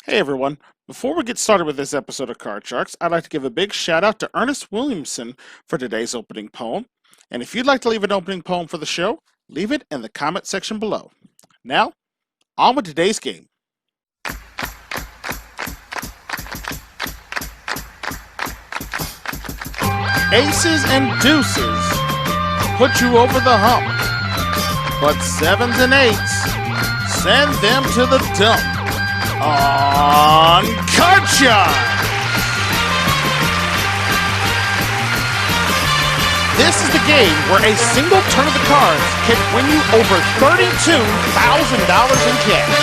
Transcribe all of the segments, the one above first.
Hey everyone, before we get started with this episode of Card Sharks, I'd like to give a big shout out to Ernest Williamson for today's opening poem. And if you'd like to leave an opening poem for the show, leave it in the comment section below. Now, on with today's game. Aces and deuces put you over the hump, but sevens and eights send them to the dump on Card Sharks. This is the game where a single turn of the cards can win you over $32,000 in cash.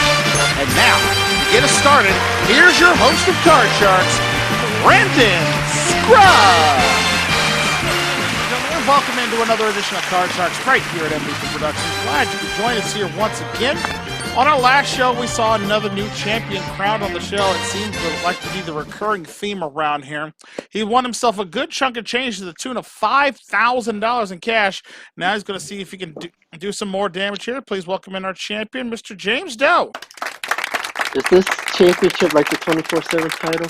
And now, to get us started, here's your host of Card Sharks, Brandon Scruggs. Welcome into another edition of Card Sharks right here at MVP Productions. Glad you could join us here once again. On our last show, we saw another new champion crowned on the show. It seems like to be the recurring theme around here. He won himself a good chunk of change to the tune of $5,000 in cash. Now he's going to see if he can do some more damage here. Please welcome in our champion, Mr. James Doe. Is this championship like the 24/7 title?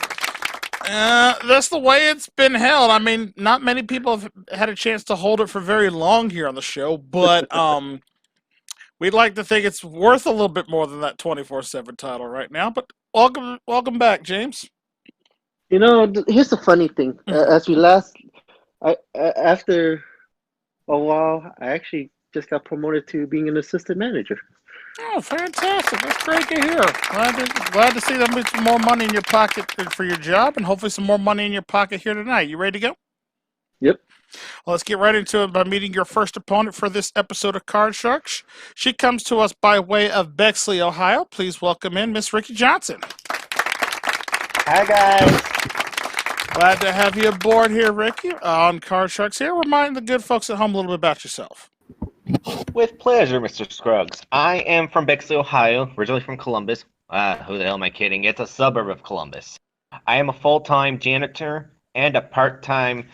That's the way it's been held. I mean, not many people have had a chance to hold it for very long here on the show, but we'd like to think it's worth a little bit more than that 24/7 title right now. But welcome back, James. You know, here's the funny thing. After a while, I actually just got promoted to being an assistant manager. Oh, fantastic. That's great to hear. Glad to see there'll be some more money in your pocket for your job and hopefully some more money in your pocket here tonight. You ready to go? Yep. Well, let's get right into it by meeting your first opponent for this episode of Card Sharks. She comes to us by way of Bexley, Ohio. Please welcome in Miss Ricky Johnson. Hi, guys. Glad to have you aboard here, Ricky, on Card Sharks here. Remind the good folks at home a little bit about yourself. With pleasure, Mr. Scruggs. I am from Bexley, Ohio, originally from Columbus. Who the hell am I kidding? It's a suburb of Columbus. I am a full-time janitor and a part-time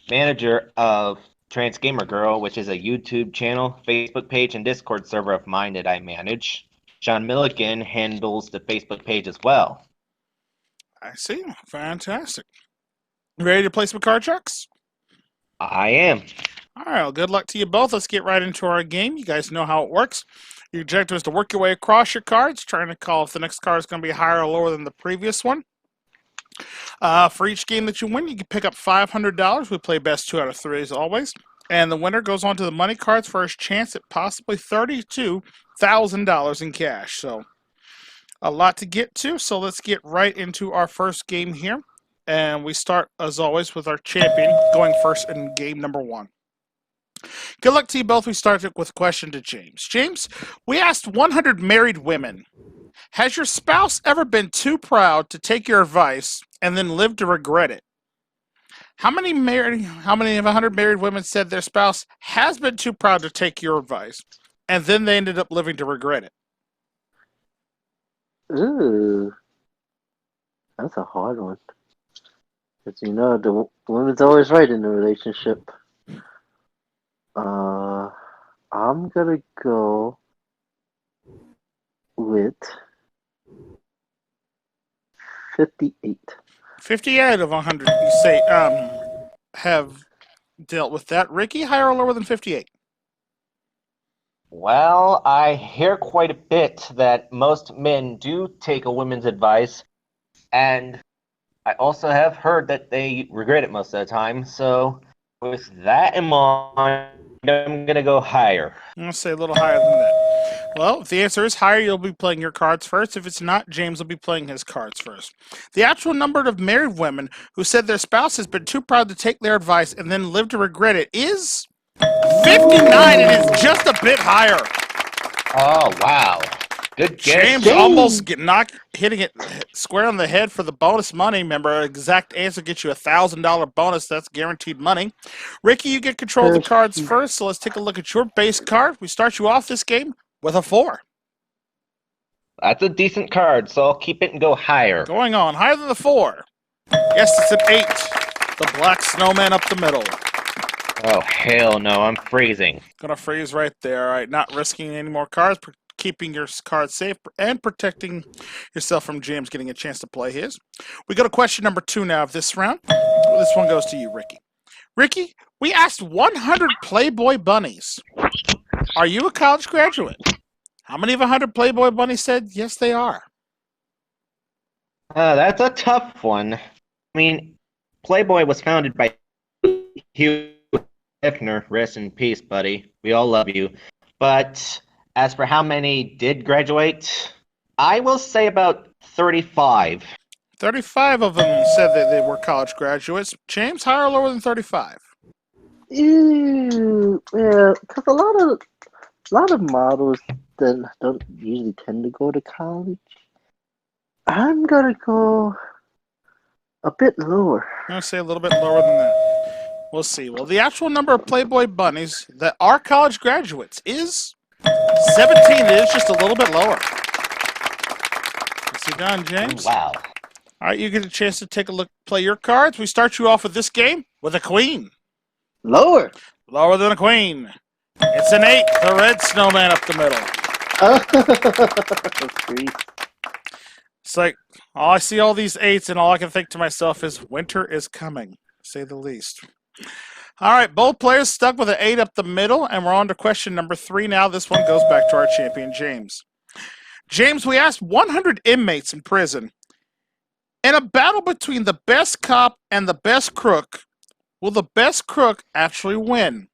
manager of Trans Gamer Girl, which is a YouTube channel, Facebook page, and Discord server of mine that I manage. Sean Milligan handles the Facebook page as well. I see. Fantastic. Ready to play some Card Sharks? I am. All right, well, good luck to you both. Let's get right into our game. You guys know how it works. Your objective is to work your way across your cards, trying to call if the next card is going to be higher or lower than the previous one. For each game that you win, you can pick up $500. We play best 2 out of 3 as always. And the winner goes on to the money cards for his chance at possibly $32,000 in cash. So a lot to get to. So let's get right into our first game here. And we start, as always, with our champion going first in game number 1. Good luck to you both. We start with a question to James. James, we asked 100 married women, has your spouse ever been too proud to take your advice and then lived to regret it? How many of 100 married women said their spouse has been too proud to take your advice and then they ended up living to regret it? Ooh, that's a hard one. Because you know, the woman's always right in the relationship. I'm gonna go with 58. 58 of 100, you say, have dealt with that. Ricky, higher or lower than 58? Well, I hear quite a bit that most men do take a woman's advice, and I also have heard that they regret it most of the time, so with that in mind, I'm going to go higher. I'm going to say a little higher than that. Well, if the answer is higher, you'll be playing your cards first. If it's not, James will be playing his cards first. The actual number of married women who said their spouse has been too proud to take their advice and then live to regret it is 59. It is just a bit higher. Oh, wow. Good guess. James almost hitting it square on the head for the bonus money. Remember, exact answer gets you a $1,000 bonus. That's guaranteed money. Ricky, you get control of the cards first, so let's take a look at your base card. We start you off this game with a 4. That's a decent card, so I'll keep it and go higher. Going on, higher than the 4. Yes, it's an 8. The black snowman up the middle. Oh, hell no, I'm freezing. Gonna freeze right there. All right, not risking any more cards. keeping your cards safe and protecting yourself from James getting a chance to play his. We go to question number 2 now of this round. This one goes to you, Ricky. Ricky, we asked 100 Playboy bunnies, are you a college graduate? How many of 100 Playboy bunnies said yes, they are? That's a tough one. I mean, Playboy was founded by Hugh Hefner. Rest in peace, buddy. We all love you. But as for how many did graduate, I will say about 35. 35 of them said that they were college graduates. James, higher or lower than 35? Ew, yeah, because a lot of models that don't usually tend to go to college. I'm gonna go a bit lower. I'm going to say a little bit lower than that. We'll see. Well, the actual number of Playboy bunnies that are college graduates is 17. It is just a little bit lower. What's he done, James? Wow. All right, you get a chance to take a look, play your cards. We start you off with this game with a queen. Lower. Lower than a queen. It's an 8, the red snowman up the middle. It's like, I see all these 8s, and all I can think to myself is, winter is coming, to say the least. All right, both players stuck with an 8 up the middle, and we're on to question number 3 now. This one goes back to our champion, James. James, we asked 100 inmates in prison. In a battle between the best cop and the best crook, will the best crook actually win?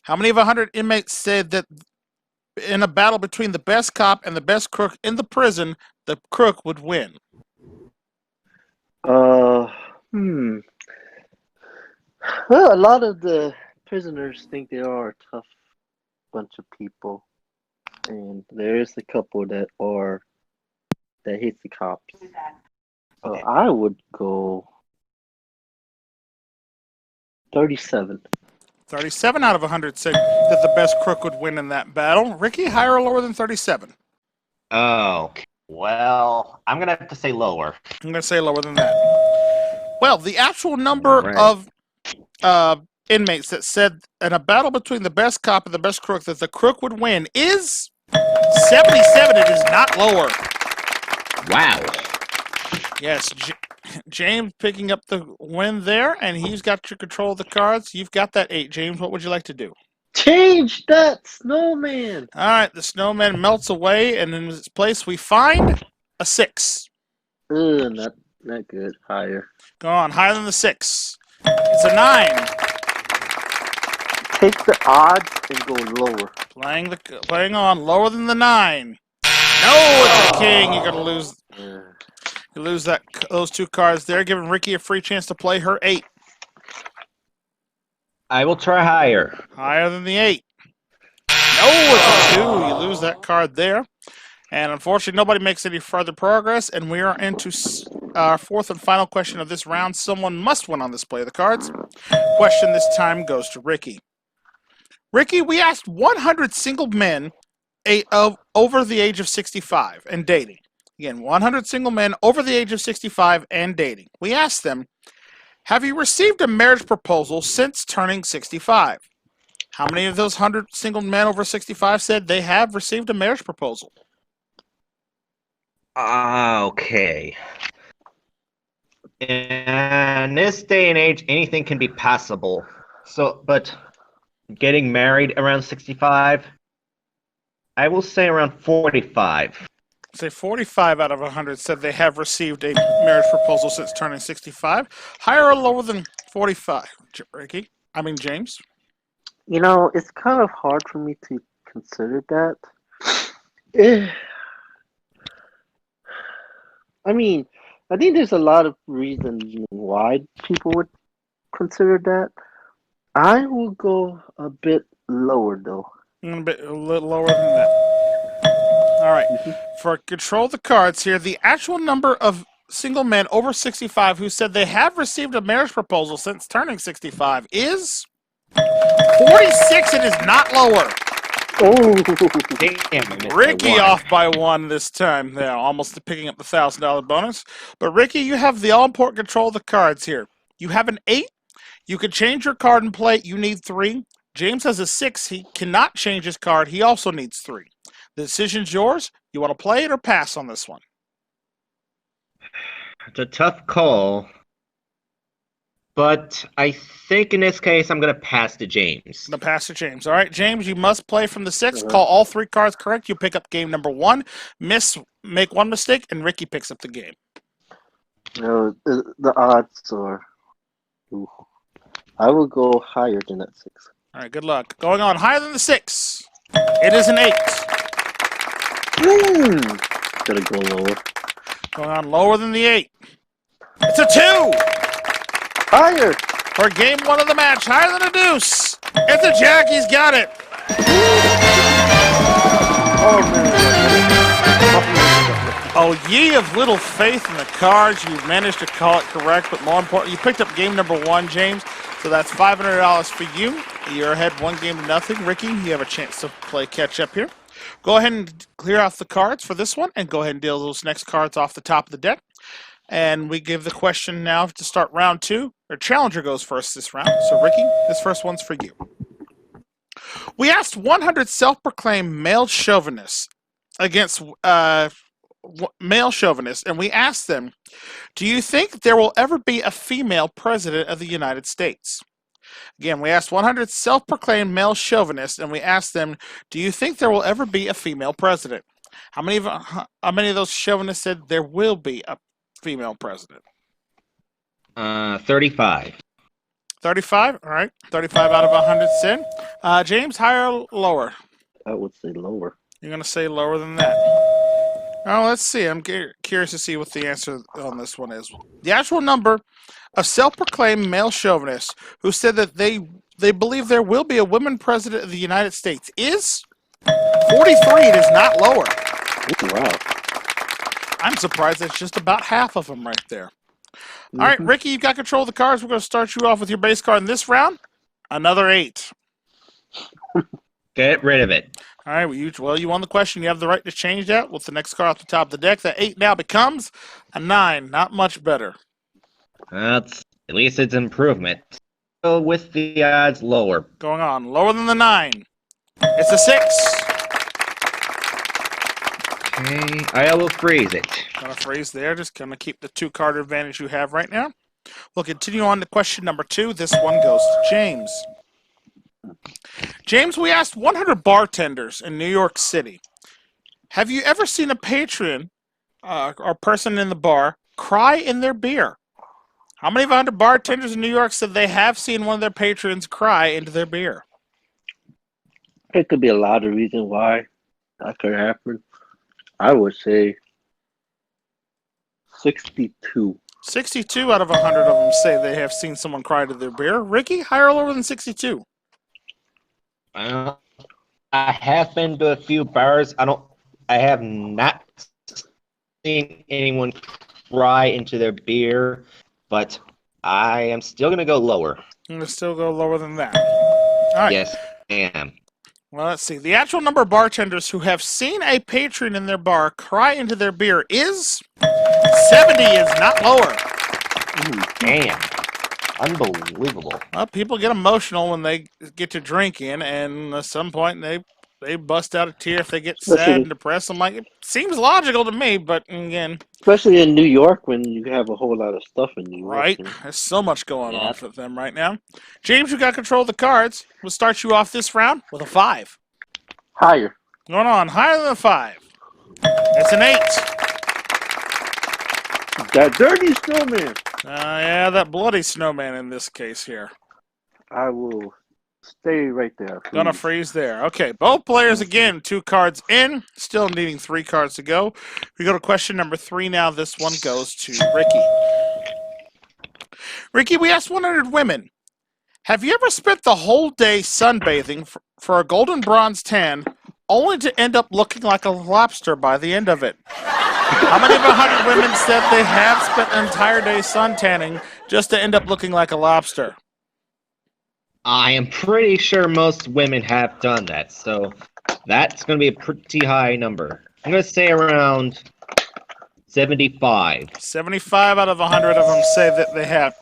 How many of 100 inmates said that in a battle between the best cop and the best crook in the prison, the crook would win? Well, a lot of the prisoners think they are a tough bunch of people, and there is a couple that hates the cops. I would go 37. 37 out of 100 said that the best crook would win in that battle. Ricky, higher or lower than 37? Oh, well, I'm going to have to say lower. I'm going to say lower than that. Well, the actual number of inmates that said in a battle between the best cop and the best crook that the crook would win is 77. It is not lower. Wow. Yes, James picking up the win there, and he's got your control of the cards. You've got that 8, James. What would you like to do? Change that snowman. All right, the snowman melts away, and in its place we find a 6. Not good. Higher. Go on, higher than the 6. It's a 9. Take the odds and go lower. Playing on lower than the 9. No, it's a king. You're gonna lose. You lose those 2 cards there, giving Ricky a free chance to play her 8. I will try higher. Higher than the 8. No, it's a 2. You lose that card there. And unfortunately, nobody makes any further progress, and we are into our 4th and final question of this round. Someone must win on this play of the cards. Question this time goes to Ricky. Ricky, we asked 100 single men over the age of 65 and dating. Again, 100 single men over the age of 65 and dating. We asked them, have you received a marriage proposal since turning 65? How many of those 100 single men over 65 said they have received a marriage proposal? Okay. In this day and age, anything can be passable. But getting married around 65, I will say around 45. Say 45 out of 100 said they have received a marriage proposal since turning 65. Higher or lower than 45, James? It's kind of hard for me to consider that. I think there's a lot of reasons why people would consider that. I will go a bit lower, though. A little lower than that. All right. For control of the cards here, the actual number of single men over 65 who said they have received a marriage proposal since turning 65 is 46. It is not lower. Oh, damn! Ricky off by 1 this time. There, almost picking up the $1,000 bonus. But Ricky, you have the all-important control of the cards here. You have an 8. You can change your card and play. You need 3. James has a 6. He cannot change his card. He also needs 3. The decision's yours. You want to play it or pass on this one? It's a tough call, but I think in this case I'm going to pass to James. The pass to James. All right, James, you must play from the 6. Call all 3 cards correct. You pick up game number 1. Make 1 mistake, and Ricky picks up the game. No, the odds are. Ooh, I will go higher than that 6. All right, good luck. Going on higher than the 6. It is an 8. Gotta go lower. Going on lower than the 8. It's a 2. Higher. For game 1 of the match, higher than a deuce. It's a jack. He's got it. Oh man. Oh, ye of little faith in the cards. You managed to call it correct, but more important, you picked up game number 1, James. So that's $500 for you. You're ahead 1 game to nothing. Ricky, you have a chance to play catch up here. Go ahead and clear off the cards for this one, and go ahead and deal those next cards off the top of the deck. And we give the question now to start round 2. Our challenger goes first this round. So, Ricky, this first one's for you. We asked 100 self-proclaimed male chauvinists against male chauvinists, and we asked them, do you think there will ever be a female president of the United States? Again, we asked 100 self-proclaimed male chauvinists, and we asked them, do you think there will ever be a female president? How many of those chauvinists said there will be a female president? 35. 35? All right. 35 out of 100 said. James, higher or lower? I would say lower. You're going to say lower than that. Oh, let's see. I'm curious to see what the answer on this one is. The actual number of self-proclaimed male chauvinists who said that they believe there will be a woman president of the United States is 43. It is not lower. Ooh, wow. I'm surprised it's just about half of them right there. All right, Ricky, you've got control of the cards. We're going to start you off with your base card in this round. Another 8. Get rid of it. All right, well, you won the question. You have the right to change that with the next card off the top of the deck. That 8 now becomes a 9. Not much better. That's at least it's improvement. So with the odds lower. Going on. Lower than the 9. It's a 6. Okay, I will freeze it. Gonna freeze there. Just gonna keep the 2-card advantage you have right now. We'll continue on to question number 2. This one goes to James. James, we asked 100 bartenders in New York City, have you ever seen a patron or person in the bar cry in their beer? How many of 100 bartenders in New York said they have seen one of their patrons cry into their beer? It could be a lot of reasons why that could happen. I would say 62. 62 out of 100 of them say they have seen someone cry to their beer. Ricky, higher or lower than 62? I have been to a few bars. I have not seen anyone cry into their beer, but I am still going to go lower. I'm going to still go lower than that. All right. Yes, I am. Well, let's see. The actual number of bartenders who have seen a patron in their bar cry into their beer is 70. Is not lower. Ooh, damn. Unbelievable. Well, people get emotional when they get to drinking, and at some point they bust out a tear if they get sad and depressed. I'm like, it seems logical to me, but again, especially in New York when you have a whole lot of stuff in New York. Right? There's so much going on for them right now. James, you got control of the cards. We'll start you off this round with a 5. Higher. Going on, higher than a 5. It's an 8. That dirty snowman. Yeah, that bloody snowman in this case here. I will stay right there. Please. Gonna freeze there. Okay, both players again, 2 cards in. Still needing 3 cards to go. We go to question number 3 now. This one goes to Ricky. Ricky, we asked 100 women, have you ever spent the whole day sunbathing for a golden bronze tan only to end up looking like a lobster by the end of it? How many of 100 women said they have spent an entire day sun tanning just to end up looking like a lobster? I am pretty sure most women have done that, so that's going to be a pretty high number. I'm going to say around 75. 75 out of 100 of them say that they have.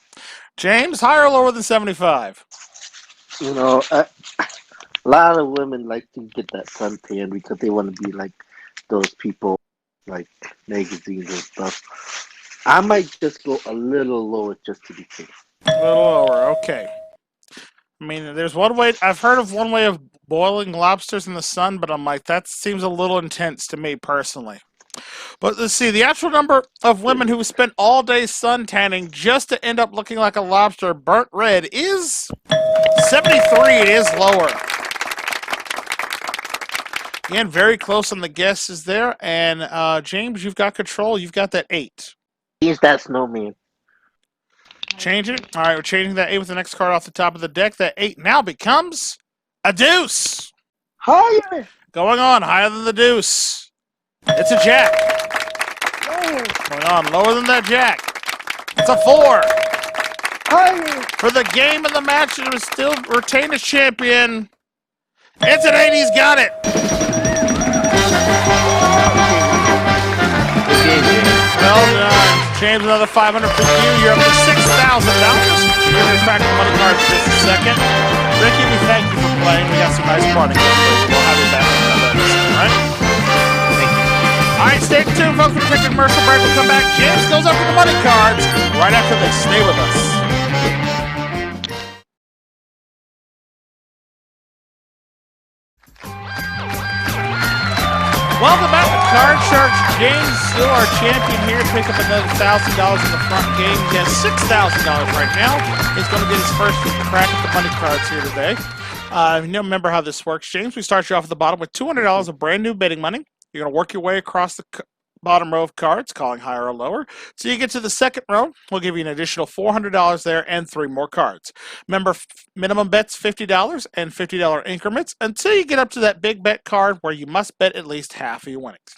James, higher or lower than 75? You know, A lot of women like to get that suntan because they want to be like those people, like magazines and stuff. I might just go a little lower just to be safe. A little lower. Okay. I mean, there's one way. I've heard of one way of boiling lobsters in the sun, but I'm like, that seems a little intense to me personally. But let's see, the actual number of women who spent all day sun tanning just to end up looking like a lobster burnt red is 73. It is lower. Again, very close on the guesses there. And James, you've got control. You've got that 8. He's that snowman. Changing it. All right, we're changing that 8 with the next card off the top of the deck. That 8 now becomes a deuce. Higher. Going on, higher than the deuce. It's a jack. Lower. Going on, lower than that jack. It's a 4. Higher. For the game of the match, it was still retain as champion. It's an 8. He's got it. Well done. James, another 500 for you. You're up to $6,000. You're going to crack the money cards in just a second. Ricky, we thank you for playing. We got some nice parting. We'll have you back in another episode, all right? Thank you. All right, stay tuned, folks. We'll take a commercial break. We'll come back. James goes up for the money cards right after they stay with us. Welcome back to Card Sharks. James, still our champion here, pick up another $1,000 in the front game. He has $6,000 right now. He's going to get his first crack at the money cards here today. You remember how this works, James. We start you off at the bottom with $200 of brand new betting money. You're going to work your way across the bottom row of cards, calling higher or lower. So you get to the second row, we'll give you an additional $400 there and 3 more cards. Remember, minimum bets $50 and $50 increments until you get up to that big bet card where you must bet at least half of your winnings.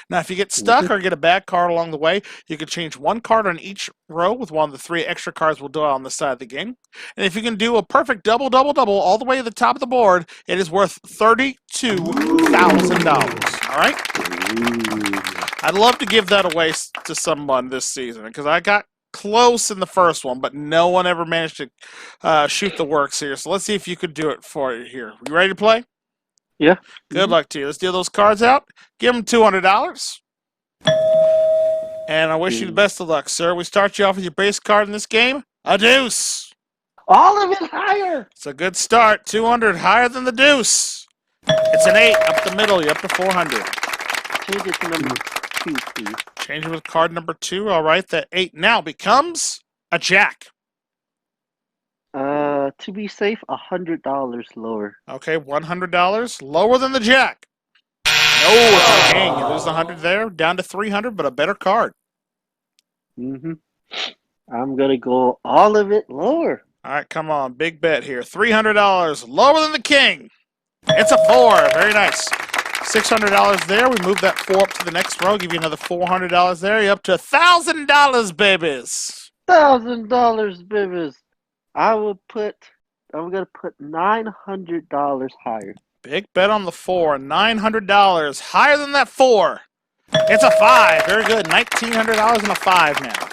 Now, if you get stuck or get a bad card along the way, you can change one card on each row with one of the 3 extra cards we'll do on the side of the game. And if you can do a perfect double all the way to the top of the board, it is worth $32,000. All right? I'd love to give that away to someone this season because I got close in the first one, but no one ever managed to shoot the works here. So let's see if you could do it for you here. You ready to play? Yeah. Good luck to you. Let's deal those cards out. Give them $200. And I wish you the best of luck, sir. We start you off with your base card in this game. A deuce. All of it higher. It's a good start. 200 higher than the deuce. It's an 8 up the middle. You're up to 400. Change it to number 2, please. Change it with card number 2. All right. That 8 now becomes a jack. To be safe, $100 lower. Okay, $100 lower than the jack. No, it's a king. You lose the 100 there, down to 300, but a better card. I'm gonna go all of it lower. All right, come on, big bet here. $300 lower than the king. It's a 4. Very nice. $600 there. We move that 4 up to the next row. Give you another $400 there. You're up to $1,000, babies. $1,000, babies. I'm gonna put $900 higher. Big bet on the 4. $900 higher than that 4. It's a 5. Very good. $1,900 and a 5 now.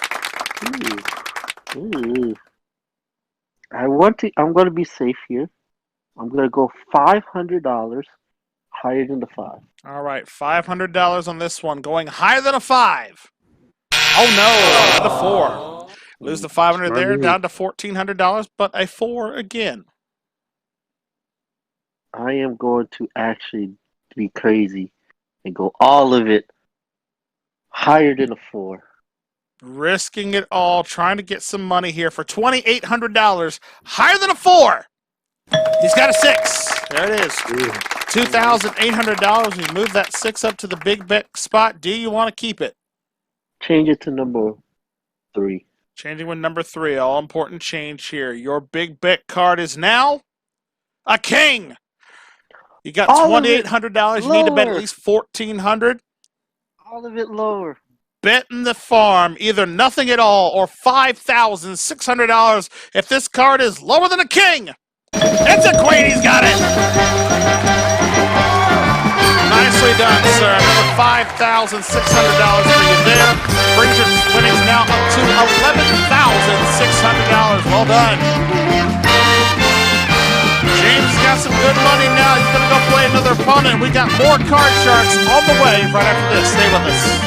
Ooh. I'm gonna be safe here. I'm gonna go $500 higher than the 5. All right, $500 on this one, going higher than a 5. Oh no, the 4. Lose the 500 there, down to $1,400, but a 4 again. I am going to actually be crazy and go all of it higher than a 4. Risking it all, trying to get some money here for $2,800, higher than a 4. He's got a 6. There it is. $2,800. We move that 6 up to the big bet spot. Do you want to keep it? Change it to number 3. Changing with number 3. All important change here. Your big bet card is now a king. You got $2,800. You need to bet at least $1,400. All of it lower. betting the farm either nothing at all or $5,600 if this card is lower than a king. It's a queen. He's got it. Nicely done, sir. Another $5,600 for you there. Brings your winnings now up to $11,600. Well done. James got some good money now. gentlemen, we got more Card Sharks on the way right after this. Stay with us.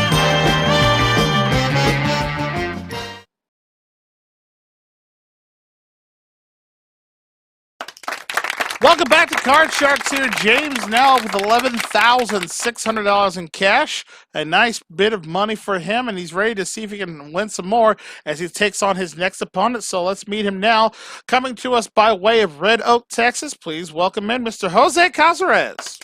Welcome back to Card Sharks here. James now with $11,600 in cash. A nice bit of money for him, and he's ready to see if he can win some more as he takes on his next opponent. So let's meet him now. Coming to us by way of Red Oak, Texas, please welcome in Mr. Jose Cazares.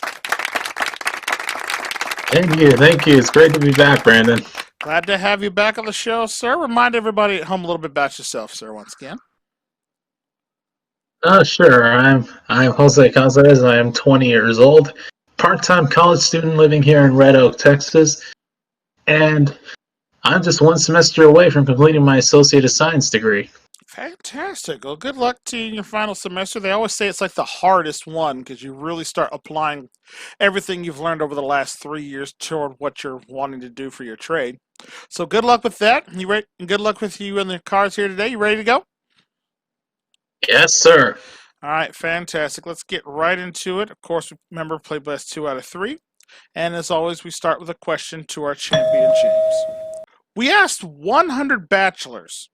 Thank you. It's great to be back, Brandon. Glad to have you back on the show, sir. Remind everybody at home a little bit about yourself, sir, once again. Sure. I'm Jose Cazares. I am 20 years old, part-time college student living here in Red Oak, Texas, and I'm just one semester away from completing my associate science degree. Fantastic. Well, good luck to you in your final semester. They always say it's like the hardest one because you really start applying everything you've learned over the last 3 years toward what you're wanting to do for your trade. So good luck with that. You ready? Good luck with you and the cards here today. You ready to go? Yes, sir. All right, fantastic. Let's get right into it. Of course, remember, play best 2 out of 3. And as always, we start with a question to our champion, James. We asked 100 bachelors,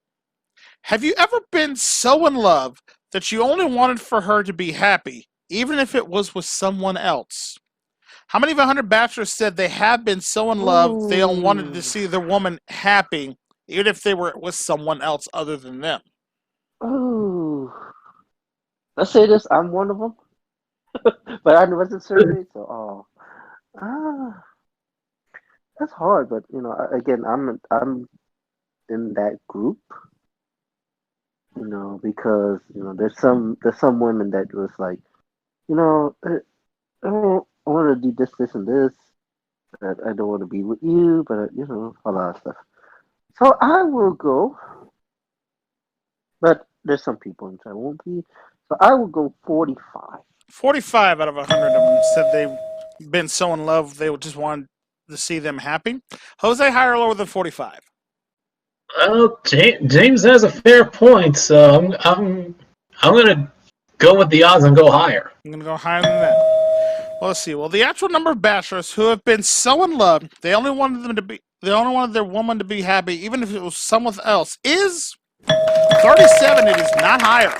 have you ever been so in love that you only wanted for her to be happy, even if it was with someone else? How many of 100 bachelors said they have been so in love they wanted to see their woman happy, even if they were with someone else other than them? Ooh. Let's say this, I'm one of them. But I wasn't surveyed, so that's hard. But again, I'm in that group. Because there's some women that was like, I want to do this, and this. I don't want to be with you, but a lot of stuff. So I will go, but there's some people in I won't be. So I will go 45. 45 out of 100 of them said they've been so in love they just wanted to see them happy. Jose, higher or lower than 45? Well, James has a fair point, so I'm gonna go with the odds and go higher. I'm going to go higher than that. Well, let's see. Well, the actual number of bachelors who have been so in love they only wanted their woman to be happy, even if it was someone else, is 37. It is not higher.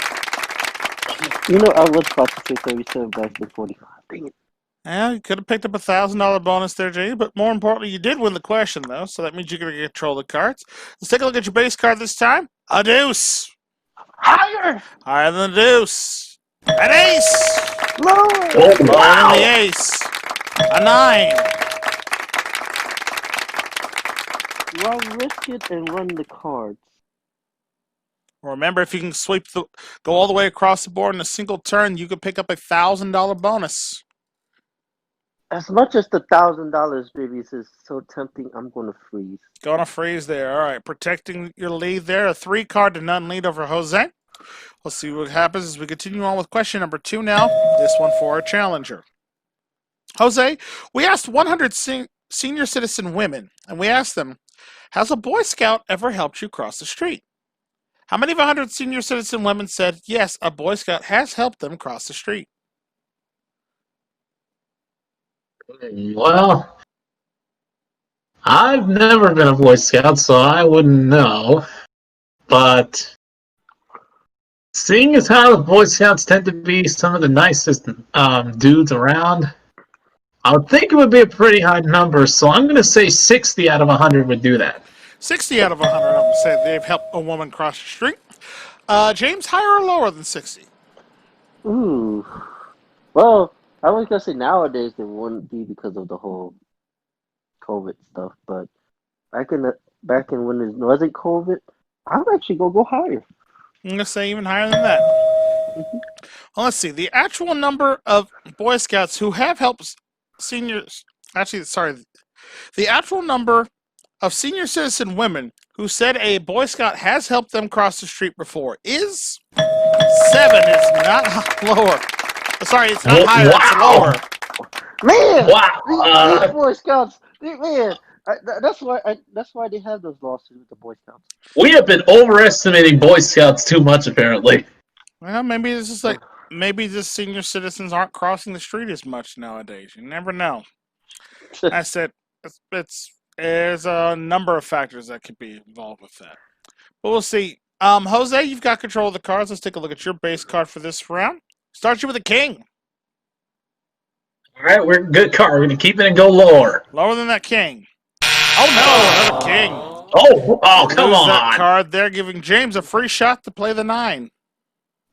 I was about to say 37, but I said 45. Dang it. Yeah, you could have picked up a $1,000 bonus there, Jay, but more importantly, you did win the question, though, so that means you're going to control the cards. Let's take a look at your base card this time. A deuce. Higher! Higher than the deuce. An ace. Lower! Oh, Lower wow! than the ace. A 9. Well, risk it and run the cards. Remember, if you can go all the way across the board in a single turn, you could pick up a $1,000 bonus. As much as the $1,000, baby, is so tempting, I'm going to freeze. Gonna freeze there. All right, protecting your lead there. A 3-card to none lead over Jose. Let's see what happens as we continue on with question number 2 now. This one for our challenger. Jose, we asked 100 senior citizen women, and we asked them, has a Boy Scout ever helped you cross the street? How many of 100 senior citizen women said, yes, a Boy Scout has helped them cross the street? Well, I've never been a Boy Scout, so I wouldn't know. But seeing as how the Boy Scouts tend to be some of the nicest dudes around, I would think it would be a pretty high number. So I'm going to say 60 out of 100 would do that. 60 out of 100 of them say they've helped a woman cross the street. James, higher or lower than 60? Ooh. Well, I was going to say nowadays it wouldn't be because of the whole COVID stuff, but back in when it wasn't COVID, I'm actually going to go higher. I'm going to say even higher than that. Well, let's see. The actual number of Boy Scouts who have helped seniors... The actual number of senior citizen women who said a Boy Scout has helped them cross the street before is 7. It's not lower. Sorry, it's not higher. Wow. It's lower. Man! Wow. These Boy Scouts, man! That's why they have those lawsuits with the Boy Scouts. We have been overestimating Boy Scouts too much, apparently. Well, maybe this is like maybe the senior citizens aren't crossing the street as much nowadays. You never know. I said there's a number of factors that could be involved with that. But we'll see. Jose, you've got control of the cards. Let's take a look at your base card for this round. Start you with a king. All right, we're good card. We're gonna keep it and go lower. Lower than that king. Oh no, another king. Oh, come Lose that on. card there, giving James a free shot to play the 9.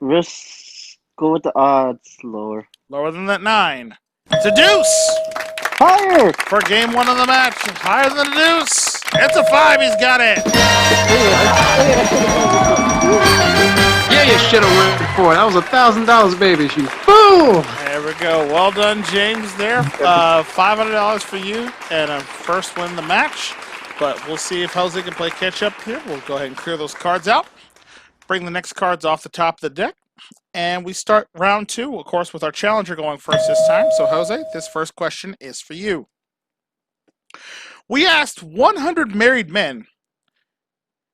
Let's go with the odds lower. Lower than that 9. It's a deuce Higher! for game 1 of the match. Higher than a deuce. It's a 5. He's got it. Yeah, you should have went for it. That was $1,000, baby. You fool! There we go. Well done, James, there. $500 for you and a first win the match. But we'll see if Jose can play catch up here. We'll go ahead and clear those cards out. Bring the next cards off the top of the deck. And we start round 2, of course, with our challenger going first this time. So, Jose, this first question is for you. We asked 100 married men,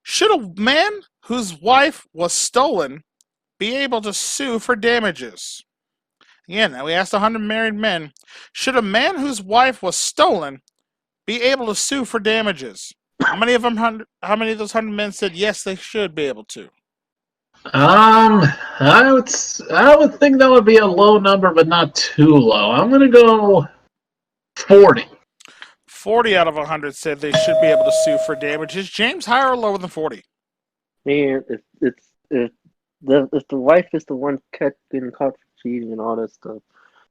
should a man whose wife was stolen be able to sue for damages? Again, we asked 100 married men, should a man whose wife was stolen be able to sue for damages? How many of those 100 men said yes, they should be able to? I would think that would be a low number, but not too low. I'm gonna go 40. 40 out of 100 said they should be able to sue for damages. James, higher or lower than 40? Man, if the wife is the one getting caught for cheating and all that stuff,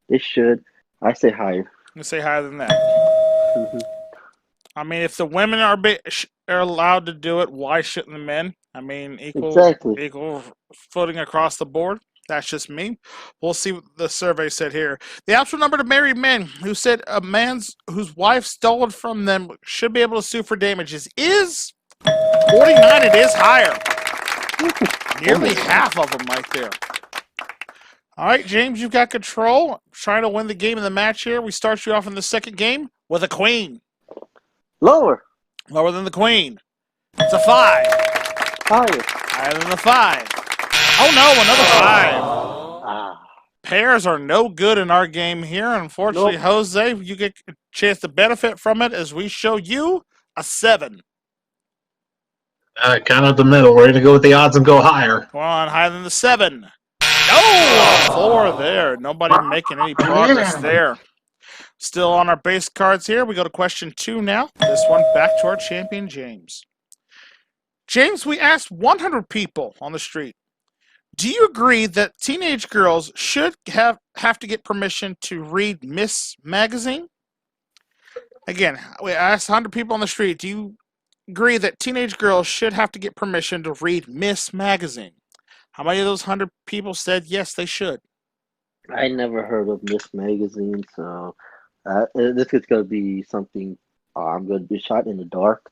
they should. I say higher. I'm say higher than that. Mm-hmm. I mean, if the women are allowed to do it, why shouldn't the men? I mean, equal footing across the board. That's just me. We'll see what the survey said here. The actual number of married men who said a man's whose wife stole it from them should be able to sue for damages is 49. It is higher. Nearly half of them right there. All right, James, you've got control. Trying to win the game of the match here. We start you off in the second game with a queen. Lower. Lower than the queen. It's a 5. Higher. Higher than the 5. Oh no, another 5. Pairs are no good in our game here. Unfortunately, Nope. Jose, you get a chance to benefit from it as we show you a 7. Kind of the middle. We're gonna go with the odds and go higher. Come on, higher than the 7. No, 4 there. Nobody making any progress there. Still on our base cards here. We go to question 2 now. This one back to our champion, James. James, we asked 100 people on the street, do you agree that teenage girls should have to get permission to read Miss Magazine? Again, we asked 100 people on the street, do you agree that teenage girls should have to get permission to read Miss Magazine? How many of those 100 people said yes, they should? I never heard of Miss Magazine, so this is going to be something I'm going to be shot in the dark.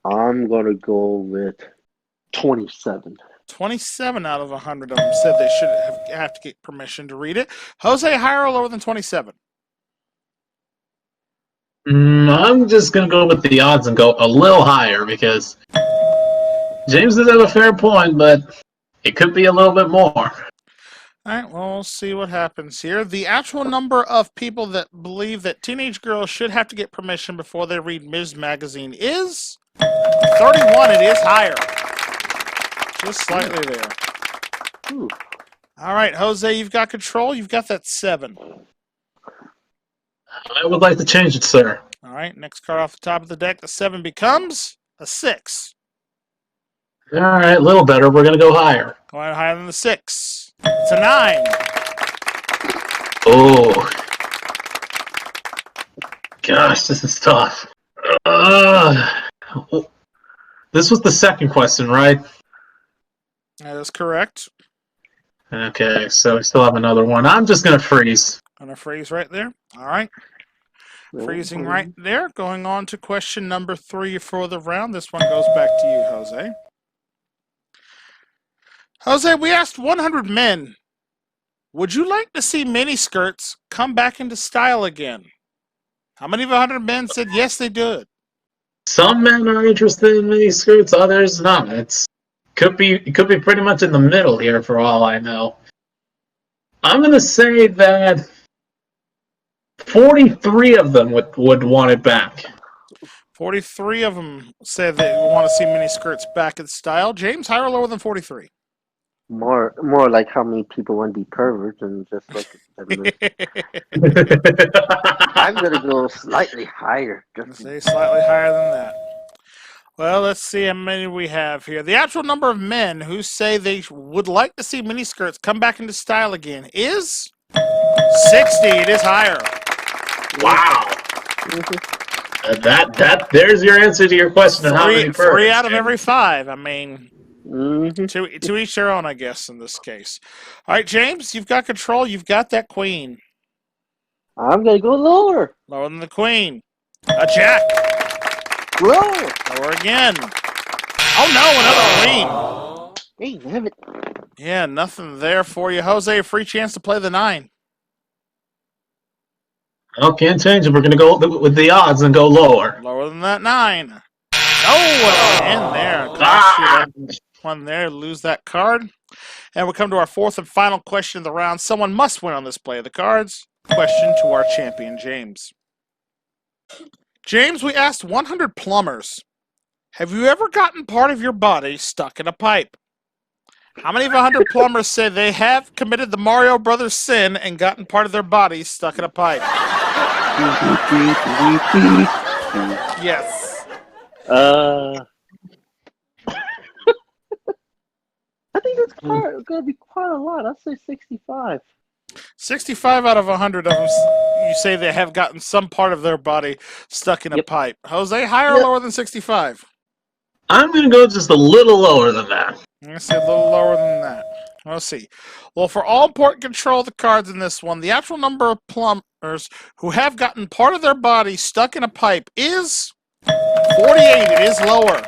I'm going to go with 27. 27 out of 100 of them said they should have to get permission to read it. Jose, higher or lower than 27? I'm just going to go with the odds and go a little higher because James does have a fair point, but it could be a little bit more. All right, well, we'll see what happens here. The actual number of people that believe that teenage girls should have to get permission before they read Ms. Magazine is 31. It is higher. Just slightly there. Ooh. All right, Jose, you've got control. You've got that 7. I would like to change it, sir. All right, next card off the top of the deck. The 7 becomes a 6. All right, a little better. We're going to go higher. Going higher than the 6. It's a 9. Oh. Gosh, this is tough. This was the second question, right? That is correct. Okay, so we still have another one. I'm just going to freeze. Gonna freeze right there. All right. Freezing right there. Going on to question number 3 for the round. This one goes back to you, Jose. Jose, we asked 100 men, would you like to see miniskirts come back into style again? How many of 100 men said yes, they did? Some men are interested in mini skirts, others not. It could be pretty much in the middle here for all I know. I'm going to say that 43 of them would want it back. 43 of them say they want to see miniskirts back in style. James, higher or lower than 43? More like how many people want to be perverts and just look at them. I'm gonna go slightly higher. Say slightly higher than that. Well, let's see how many we have here. The actual number of men who say they would like to see miniskirts come back into style again is 60. It is higher. Wow. There's your answer to your question of how many perverts. 3 out of every 5. I mean, Mm-hmm. to each their own, I guess, in this case. All right, James, you've got control. You've got that queen. I'm gonna go lower. Lower than the queen. A jack. Lower. Lower again. Oh, no, another queen. Hey, damn it. Yeah, nothing there for you. Jose, a free chance to play the 9. Oh, can't change it. We're going to go with the odds and go lower. Lower than that 9. Oh, in there. Cost you that one there. Lose that card. And we come to our 4th and final question of the round. Someone must win on this play of the cards. Question to our champion, James. James, we asked 100 plumbers, have you ever gotten part of your body stuck in a pipe? How many of 100 plumbers say they have committed the Mario Brothers sin and gotten part of their body stuck in a pipe? Yes. I think that's going to be quite a lot. I'd say 65. 65 out of 100 of them, you say they have gotten some part of their body stuck in a pipe. Jose, higher or lower than 65? I'm going to go just a little lower than that. I'm going to say a little lower than that. Let's see. Well, for all important control of the cards in this one, the actual number of plumbers who have gotten part of their body stuck in a pipe is 48. It is lower.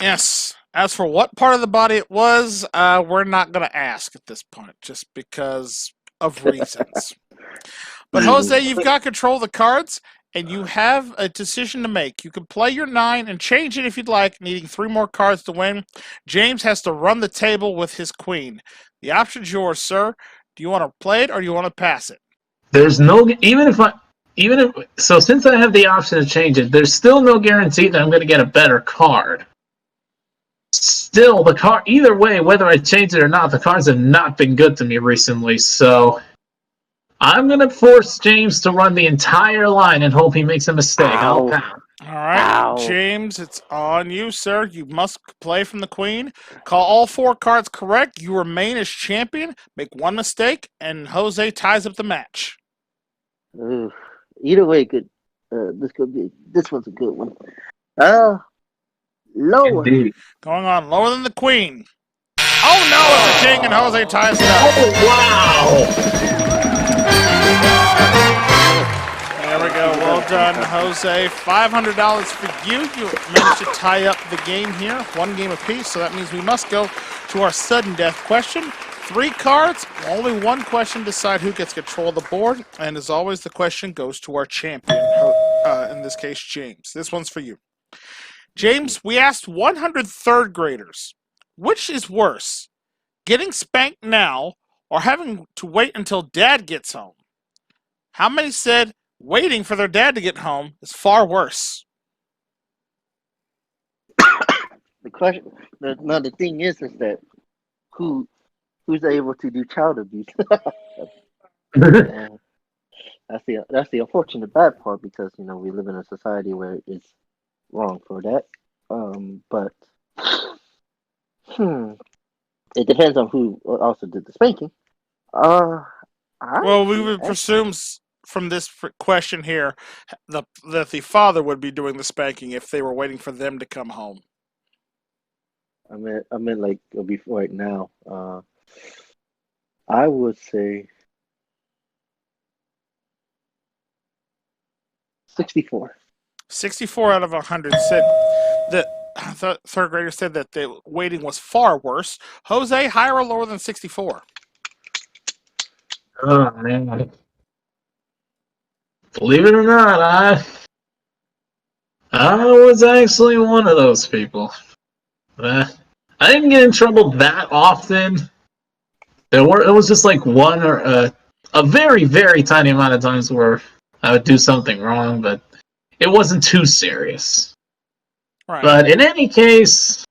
Yes. As for what part of the body it was, we're not going to ask at this point, just because of reasons. But Jose, you've got control of the cards, and you have a decision to make. You can play your 9 and change it if you'd like, needing 3 more cards to win. James has to run the table with his queen. The option's yours, sir. Do you want to play it or do you want to pass it? There's no since I have the option to change it, there's still no guarantee that I'm going to get a better card. Still, the card, either way, whether I change it or not, the cards have not been good to me recently, so I'm going to force James to run the entire line and hope he makes a mistake. Ow. All right, Ow. James, it's on you, sir. You must play from the queen. Call all 4 cards correct. You remain as champion. Make 1 mistake, and Jose ties up the match. Either way, good. This one's a good one. Lower. Indeed. Going on lower than the queen. Oh no, it's a king, and Jose ties it up. Oh, wow! There we go. Well done, Jose. $500 for you. You managed to tie up the game here. 1 game apiece, so that means we must go to our sudden death question. 3 cards, only 1 question to decide who gets control of the board. And as always, the question goes to our champion, in this case, James. This one's for you. James, we asked 100 third graders, which is worse, getting spanked now or having to wait until dad gets home? How many said waiting for their dad to get home is far worse? The question. The thing is that who's able to do child abuse? That's the unfortunate bad part, because we live in a society where it's wrong for that. But it depends on who also did the spanking. Well, we would presume from this question here that the father would be doing the spanking if they were waiting for them to come home. I meant like before right now. I would say 64. 64 out of 100 said that the third grader said that the waiting was far worse. Jose, higher or lower than 64? Oh, man. Believe it or not, I was actually one of those people. I didn't get in trouble that often. It was just like one or a very, very tiny amount of times where I would do something wrong, but it wasn't too serious. Right. But in any case,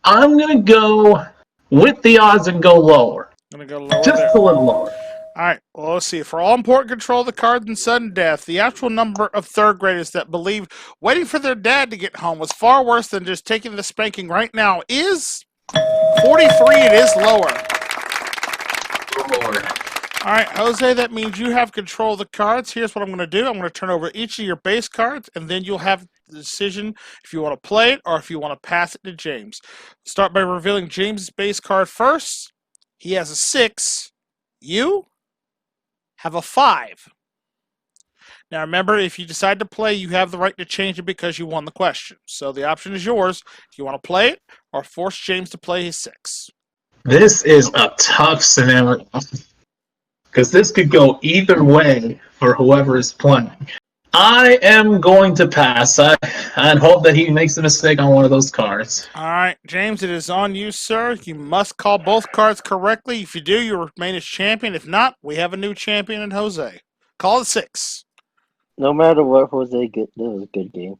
I'm going to go with the odds and go lower. I'm going to go lower Just there. a little lower. All right, well, let's see. For all important control of the cards in sudden death, the actual number of third graders that believe waiting for their dad to get home was far worse than just taking the spanking right now is 43. It is lower. Lord. All right, Jose, that means you have control of the cards. Here's what I'm going to do. I'm going to turn over each of your base cards, and then you'll have the decision if you want to play it or if you want to pass it to James. Start by revealing James's base card first. He has a 6. You have a 5. Now remember, if you decide to play, you have the right to change it because you won the question. So the option is yours. If you want to play it or force James to play his 6. This is a tough scenario because this could go either way for whoever is playing. I am going to pass. I'd hope that he makes a mistake on one of those cards. All right, James, it is on you, sir. You must call both cards correctly. If you do, you remain as champion. If not, we have a new champion in Jose. Call it 6. No matter what, Jose, that was a good game.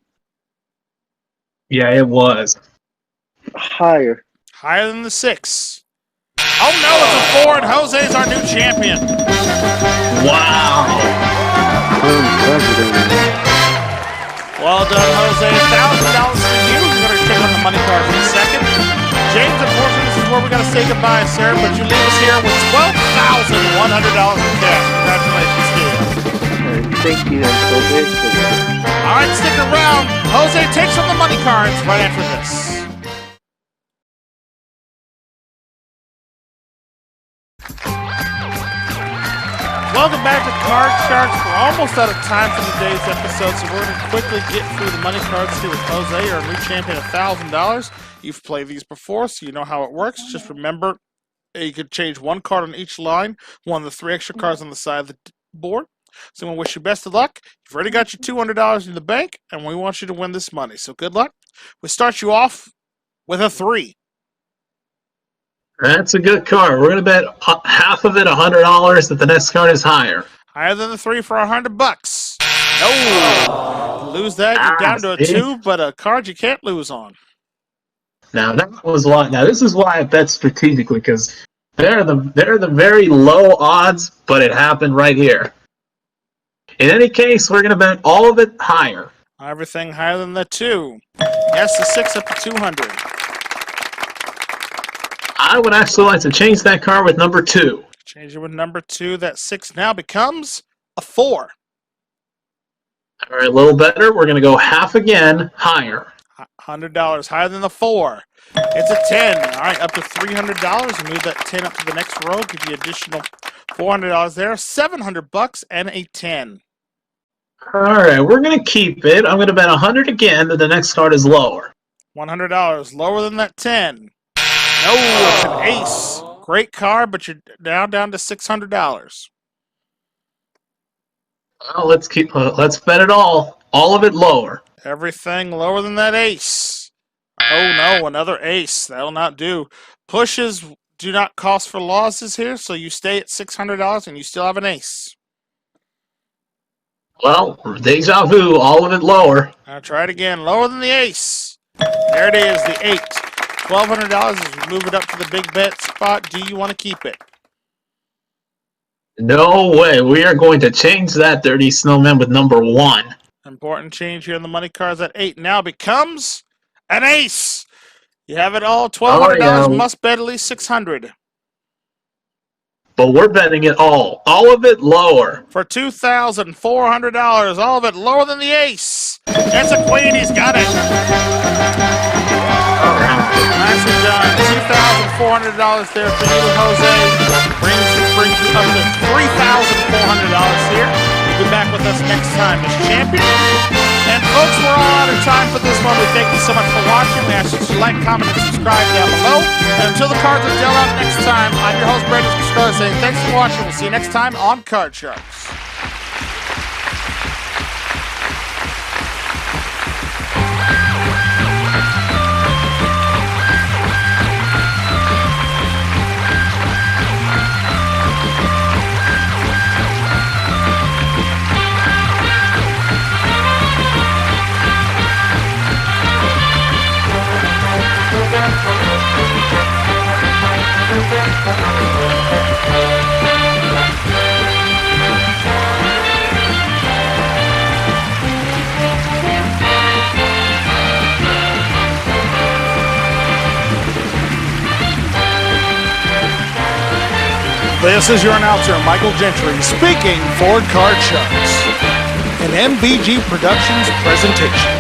Yeah, it was. Higher. Higher than the 6. Oh, no, it's a 4, and Jose's our new champion. Wow. Well done, Jose. $1,000 for you. You're going to take on the money card for a second. James, unfortunately, this is where we got to say goodbye, sir, but you leave us here with $12,100 in cash. Congratulations to you. Thank you, Jose. All right, stick around. Jose takes on the money cards right after this. Welcome back to Card Sharks. We're almost out of time for today's episode, so we're going to quickly get through the money cards here with Jose, our new champion, $1,000. You've played these before, so you know how it works. Just remember, you could change one card on each line, one of the 3 extra cards on the side of the board. So we wish you best of luck. You've already got your $200 in the bank, and we want you to win this money. So good luck. We start you off with a 3. That's a good card. We're going to bet half of it $100 that the next card is higher. Higher than the 3 for $100. No. Lose that, you're down to a 2, but a card you can't lose on. Now that was why. Now this is why I bet strategically because they're the very low odds, but it happened right here. In any case, we're going to bet all of it higher. Everything higher than the 2. Yes, the 6 up to 200. I would actually like to change that card with number 2. Change it with number 2. That 6 now becomes a 4. All right, a little better. We're going to go half again, higher. $100 higher than the 4. It's a 10. All right, up to $300. Move that 10 up to the next row. Give you additional $400 there. $700 and a 10. All right, we're going to keep it. I'm going to bet 100 again that the next card is lower. $100 lower than that 10. No, it's an ace. Great card, but you're now down to $600. Well, let's bet it all of it lower. Everything lower than that ace. Oh no, another ace. That'll not do. Pushes do not cost for losses here, so you stay at $600 and you still have an ace. Well, deja vu, all of it lower. Now try it again. Lower than the ace. There it is, the 8. $1,200 as we move it up to the big bet spot. Do you want to keep it? No way. We are going to change that dirty snowman with number 1. Important change here on the money cards. That 8 now becomes an ace. You have it all. $1,200 must bet at least $600. But we're betting it all of it lower. For $2,400, all of it lower than the ace. That's a queen. He's got it. Nicely done. $2,400 there for you, Jose. Brings you up to $3,400 here. You'll be back with us next time as champion. And folks, we're all out of time for this one. We thank you so much for watching. We ask you to like, comment, and subscribe down below. And until the cards are dealt out next time, I'm your host, Brandon Scarlett, saying thanks for watching. We'll see you next time on Card Sharks. This is your announcer, Michael Gentry, speaking for Card Sharks, an MVG Productions presentation.